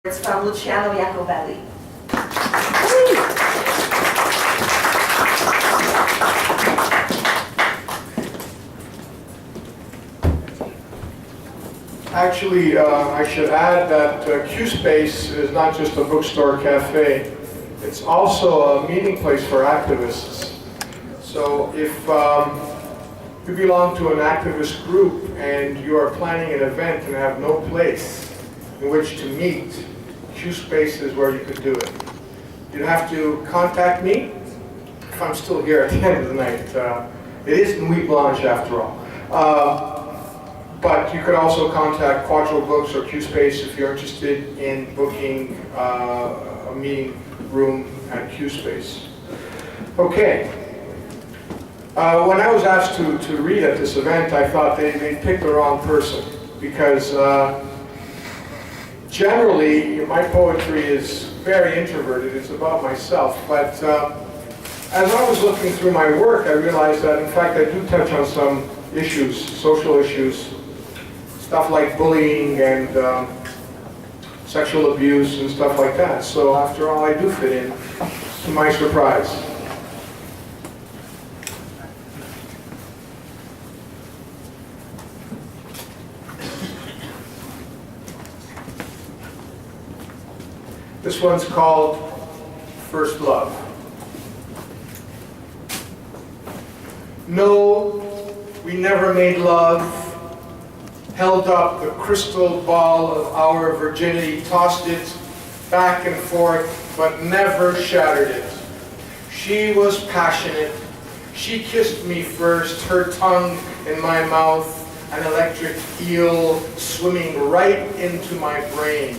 It's from Luciano Lacobelli. Actually, I should add that Q-Space is not just a bookstore cafe. It's also a meeting place for activists. So if you belong to an activist group and you are planning an event and have no place in which to meet, Q-Space is where you could do it. You'd have to contact me if I'm still here at the end of the night. It is Nuit Blanche after all. But you could also contact Quattro Books or Q-Space if you're interested in booking a meeting room at Q-Space. Okay. When I was asked to read at this event, I thought they picked the wrong person because generally my poetry is very introverted. It's about myself. But as I was looking through my work, I realized that in fact I do touch on some issues, social issues, stuff like bullying and sexual abuse and stuff like that. So after all, I do fit in, to my surprise. This one's called First Love. No, we never made love. Held up the crystal ball of our virginity, tossed it back and forth, but never shattered it. She was passionate. She kissed me first, her tongue in my mouth, an electric eel swimming right into my brain.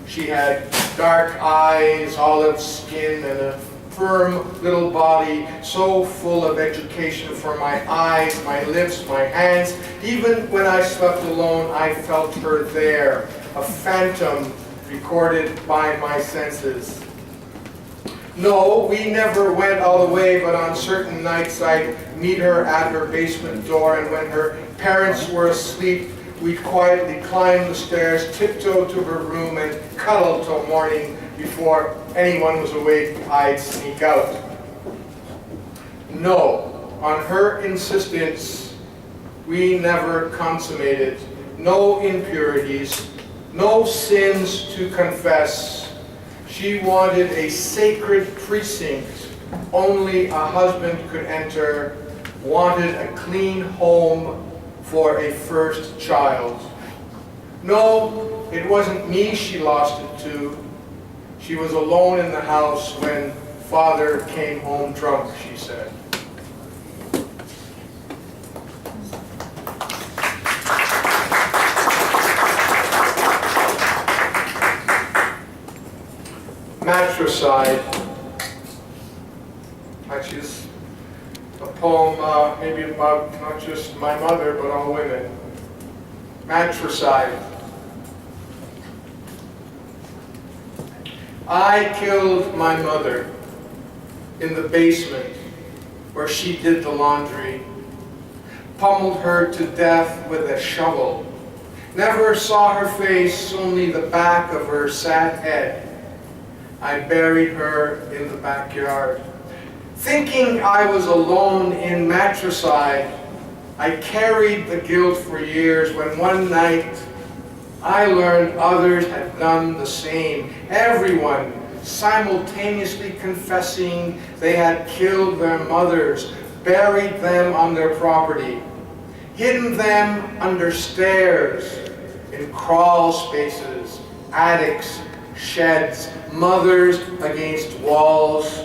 She had dark eyes, olive skin, and a firm little body, so full of education for my eyes, my lips, my hands. Even when I slept alone, I felt her there, a phantom recorded by my senses. No, we never went all the way, but on certain nights I'd meet her at her basement door, and when her parents were asleep, we'd quietly climb the stairs, tiptoe to her room, and cuddle till morning. Before anyone was awake, I'd sneak out. No, on her insistence, we never consummated. No impurities, no sins to confess. She wanted a sacred precinct only a husband could enter, wanted a clean home for a first child. No, it wasn't me she lost it to. She was alone in the house when father came home drunk, she said. Matricide. Actually, it's a poem maybe about not just my mother, but all women. Matricide. I killed my mother in the basement where she did the laundry, pummeled her to death with a shovel, never saw her face, only the back of her sad head. I buried her in the backyard. Thinking I was alone in matricide, I carried the guilt for years when one night I learned others had done the same. Everyone simultaneously confessing they had killed their mothers, buried them on their property, hidden them under stairs, in crawl spaces, attics, sheds, mothers against walls,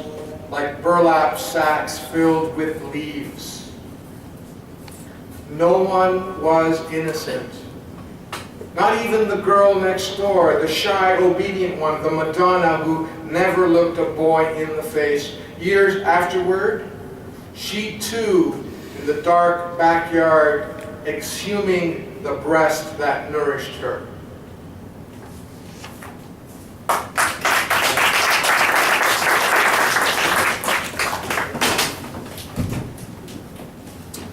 like burlap sacks filled with leaves. No one was innocent. Not even the girl next door, the shy, obedient one, the Madonna who never looked a boy in the face. Years afterward, she too, in the dark backyard, exhuming the breast that nourished her.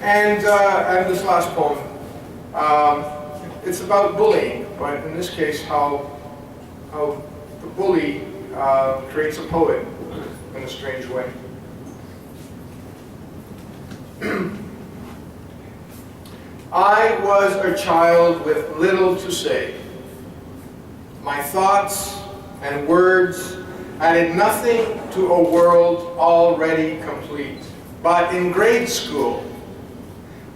And this last poem, it's about bullying, but in this case, how how the bully creates a poet in a strange way. I was a child with little to say. My thoughts and words added nothing to a world already complete. But in grade school,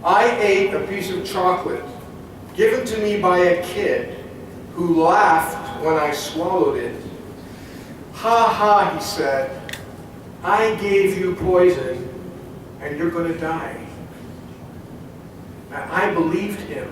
I ate a piece of chocolate given to me by a kid who laughed when I swallowed it. "Ha ha," he said, "I gave you poison and you're going to die." And I believed him,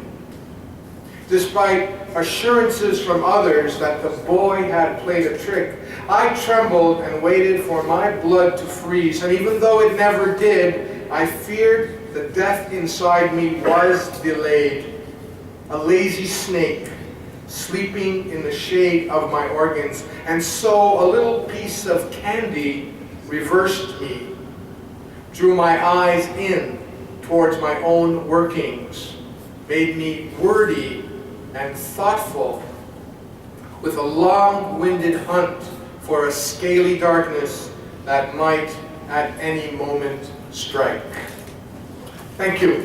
despite assurances from others that the boy had played a trick. I trembled and waited for my blood to freeze, and even though it never did, I feared the death inside me was delayed. A lazy snake sleeping in the shade of my organs, and so a little piece of candy reversed me, drew my eyes in towards my own workings, made me wordy and thoughtful, with a long-winded hunt for a scaly darkness that might at any moment strike. Thank you.